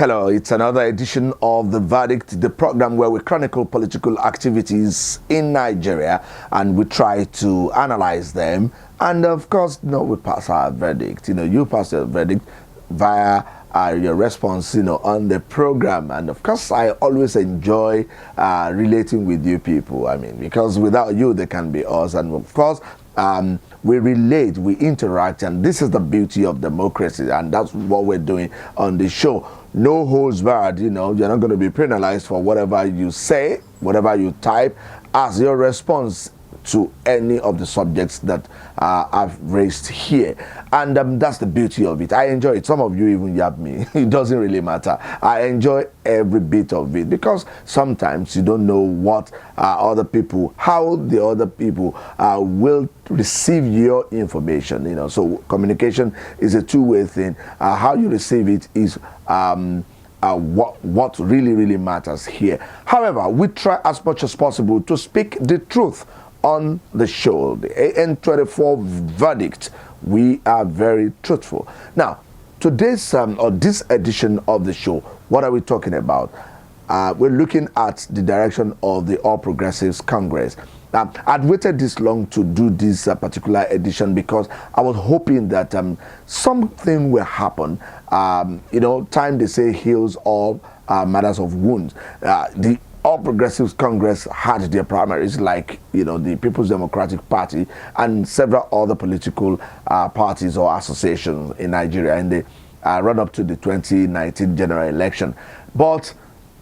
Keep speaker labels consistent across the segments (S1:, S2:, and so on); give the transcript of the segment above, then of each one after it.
S1: Hello, it's another edition of The Verdict, the program where we chronicle political activities in Nigeria and we try to analyze them. And of course, we pass our verdict. You pass your verdict via your response, on the program. And of course, I always enjoy relating with you people. Because without you, there can be us. And of course, we relate, we interact, and this is the beauty of democracy, and that's what we're doing on the show. No holds barred. You're not going to be penalized for whatever you say, whatever you type, as your response to any of the subjects that I've raised here. And that's the beauty of it. I enjoy it. Some of you even yab me. It doesn't really matter. I enjoy every bit of it because sometimes you don't know what how the other people will receive your information. So communication is a two-way thing. How you receive it is what really matters here. However, we try as much as possible to speak the truth on the show. The AN24 verdict, we are very truthful. Now, today's or this edition of the show, what are we talking about? We're looking at the direction of the All Progressives Congress. I'd waited this long to do this particular edition because I was hoping that something will happen. Time they say heals all matters of wounds. The All Progressives Congress had their primaries, like the People's Democratic Party and several other political parties or associations in Nigeria, and they run up to the 2019 general election. But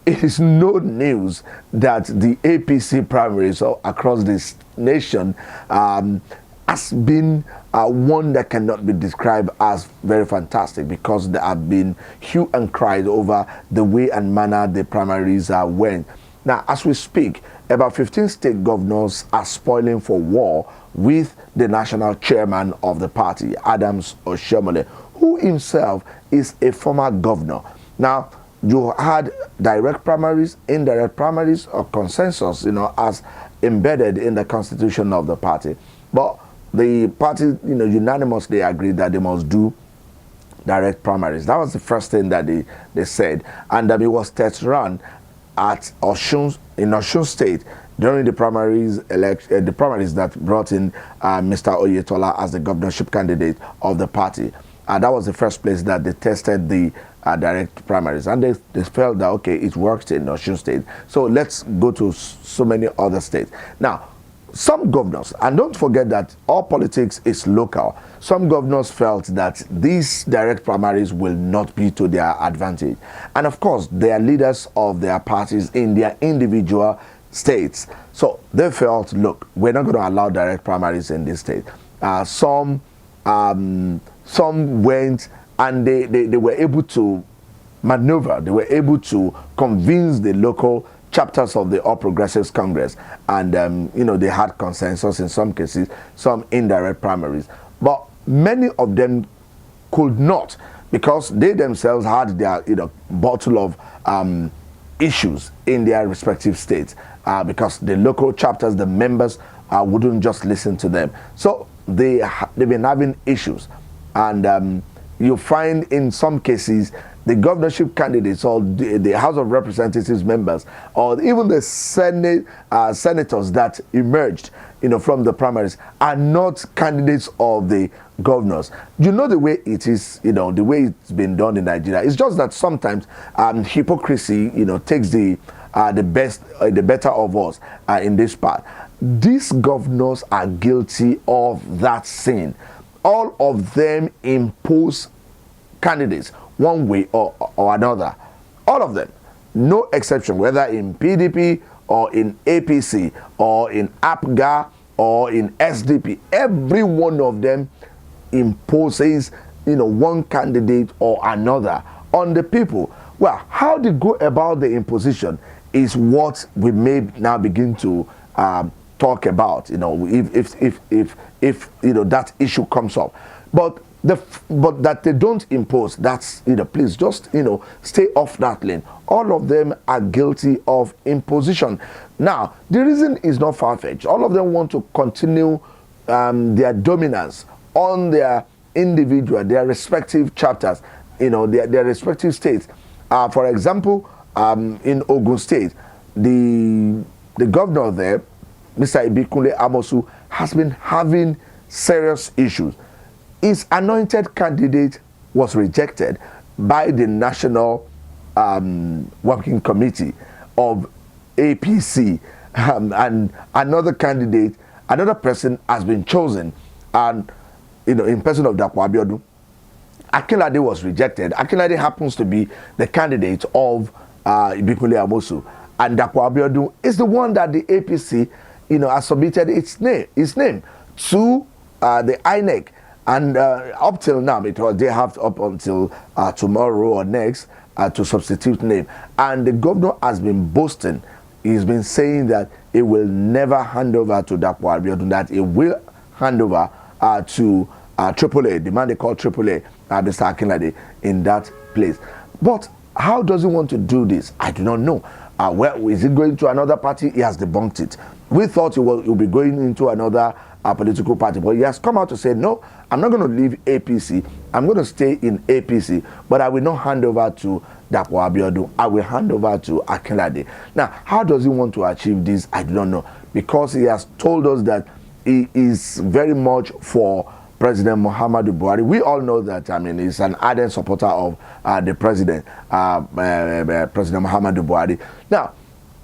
S1: it is no news that the APC primaries across this nation has been one that cannot be described as very fantastic, because there have been hue and cry over the way and manner the primaries went. Now, as we speak, about 15 state governors are spoiling for war with the national chairman of the party, Oshiomhole, who himself is a former governor. Now, you had direct primaries, indirect primaries, or consensus, as embedded in the constitution of the party. But the party, unanimously agreed that they must do direct primaries. That was the first thing that they said. And it was test run at Osun State during the primaries that brought in Mr. Oyetola as the governorship candidate of the party. That was the first place that they tested the direct primaries, and they felt that okay, it worked in Osun State, so let's go to so many other states. Now, some governors, and don't forget that all politics is local, some governors felt that these direct primaries will not be to their advantage. And of course, they are leaders of their parties in their individual states. So they felt, look, we're not going to allow direct primaries in this state. Some went and they were able to maneuver, they were able to convince the local chapters of the All Progressives Congress, and they had consensus in some cases, some indirect primaries. But many of them could not, because they themselves had their bottle of issues in their respective states, because the local chapters, the members, wouldn't just listen to them. So they've been having issues, and you find in some cases the governorship candidates or the House of Representatives members, or even the senators that emerged from the primaries, are not candidates of the governors. The way it is, the way it's been done in Nigeria. It's just that sometimes hypocrisy takes the better of us in this part. These governors are guilty of that sin. All of them impose candidates one way or another. All of them, no exception, whether in PDP or in APC or in APGA or in SDP. Every one of them imposes one candidate or another on the people. Well, how they go about the imposition is what we may now begin to talk about, if that issue comes up. But that they don't impose, that's, please just, stay off that lane. All of them are guilty of imposition. Now, the reason is not far-fetched. All of them want to continue their dominance on their individual, their respective chapters, their respective states. For example, in Ogun State, the governor there, Mr. Ibikunle Amosu, has been having serious issues. His anointed candidate was rejected by the National Working Committee of APC, and another candidate, another person has been chosen, and in person of Dapo Abiodun. Akinlade was rejected. Akinlade happens to be the candidate of Ibikunle Amosu, and Dapo Abiodun is the one that the APC, has submitted its name to the INEC, and up till now, because they have up until tomorrow or next to substitute name, and the governor has been boasting. He's been saying that he will never hand over to Dapo Abiodun, that he will hand over to AAA, the man they call AAA, Mr. Akinlade, in that place. But how does he want to do this? I do not know. Well, is he going to another party? He has debunked it. We thought he will be going into another political party, but he has come out to say, no, I'm not going to leave APC. I'm going to stay in APC, but I will not hand over to Dapo Abiodun. I will hand over to Akinlade. Now, how does he want to achieve this? I do not know, because he has told us that he is very much for President Muhammadu Buhari. We all know that, he's an ardent supporter of the president, President Muhammadu Buhari. Now,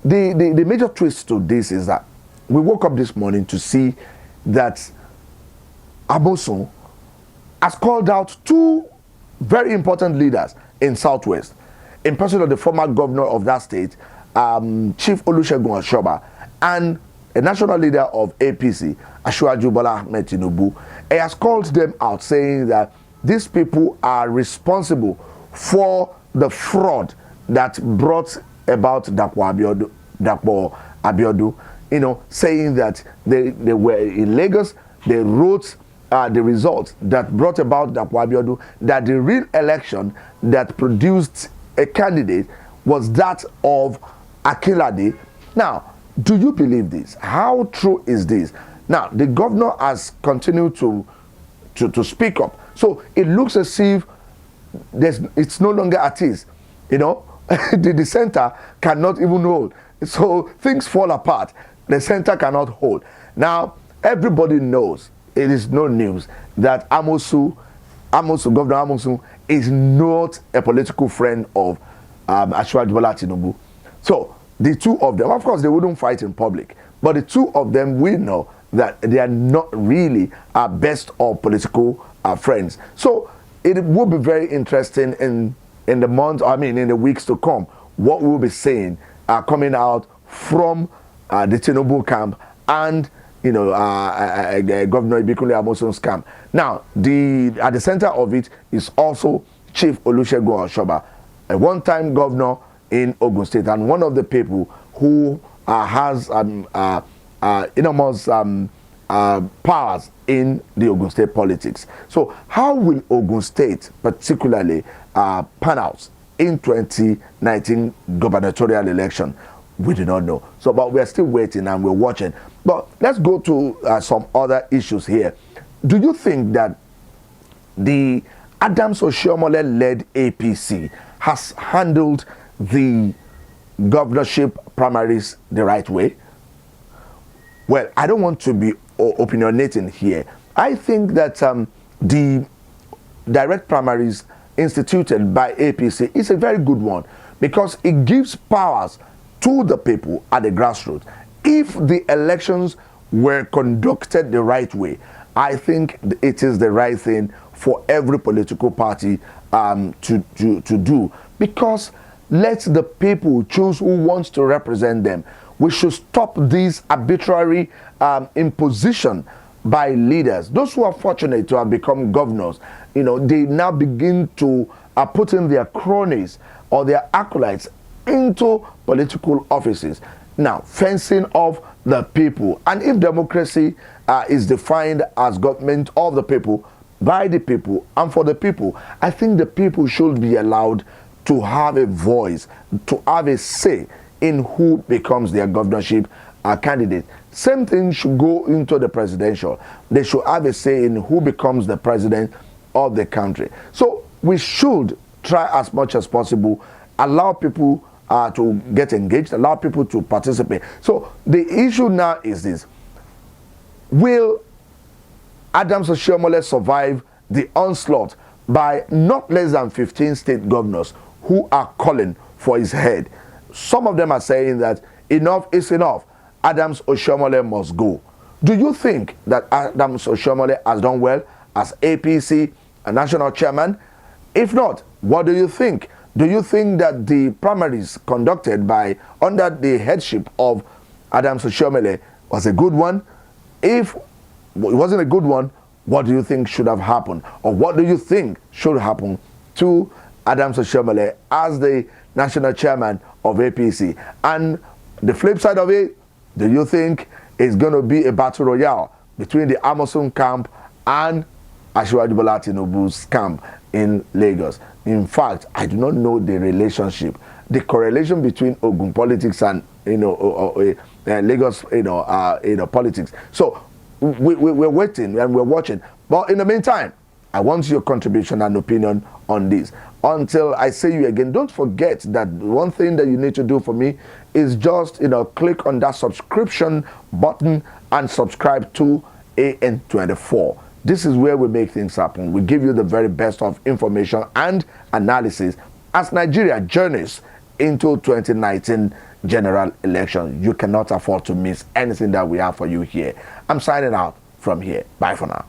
S1: the major twist to this is that we woke up this morning to see that Amosun has called out two very important leaders in Southwest, in person of the former governor of that state, Chief Olusegun Osoba, and a national leader of APC, Asiwaju Bola Ahmed Tinubu. He has called them out, saying that these people are responsible for the fraud that brought about Dapo Abiodun, saying that they were in Lagos, they wrote the results that brought about Dapo Abiodun, that the real election that produced a candidate was that of Akinlade. Now, do you believe this? How true is this? Now, the governor has continued to speak up. So it looks as if it's no longer at ease. The center cannot even hold. So things fall apart. The center cannot hold. Now, everybody knows, it is no news, that Governor Amosu is not a political friend of Asiwaju Bola Tinubu. So the two of them, of course, they wouldn't fight in public, but the two of them, we know that they are not really best of political friends. So it will be very interesting in the months, in the weeks to come, what we'll be seeing coming out from the Tinubu camp and Governor Ibikunle Amosun's camp. Now, at the center of it is also Chief Olusegun Osoba, a one-time governor in Ogun State, and one of the people who has enormous powers in the Ogun State politics. So how will Ogun State particularly pan out in 2019 gubernatorial election? We do not know. So, but we're still waiting and we're watching. But let's go to some other issues here. Do you think that the Adams Oshiomhole-led APC has handled the governorship primaries the right way? Well, I don't want to be opinionating here. I think that the direct primaries instituted by APC is a very good one, because it gives powers to the people at the grassroots. If the elections were conducted the right way, I think it is the right thing for every political party to do, because let the people choose who wants to represent them. We should stop this arbitrary imposition by leaders. Those who are fortunate to have become governors, they now begin to put in their cronies or their acolytes into political offices. Now, fencing off the people. And if democracy is defined as government of the people, by the people, and for the people, I think the people should be allowed to have a voice, to have a say in who becomes their governorship candidate. Same thing should go into the presidential. They should have a say in who becomes the president of the country. So we should try as much as possible allow people to get engaged, allow people to participate. So the issue now is this: will Adams Oshiomhole survive the onslaught by not less than 15 state governors who are calling for his head? Some of them are saying that enough is enough. Adams Oshiomhole must go. Do you think that Adams Oshiomhole has done well as APC national chairman? If not, what do you think? Do you think that the primaries conducted under the headship of Adams Oshiomhole was a good one? If it wasn't a good one, what do you think should have happened? Or what do you think should happen to Adams Oshiomhole as the national chairman of APC? And the flip side of it, do you think it's going to be a battle royale between the Amosun camp and Asiwaju Bola Tinubu's camp in Lagos? In fact, I do not know the relationship, the correlation between Ogun politics and Lagos politics. So we're waiting and we're watching. But in the meantime, I want your contribution and opinion on this. Until I see you again, don't forget that one thing that you need to do for me is just click on that subscription button and subscribe to AN24. This is where we make things happen. We give you the very best of information and analysis as Nigeria journeys into 2019 general election. You cannot afford to miss anything that we have for you here. I'm signing out from here. Bye for now.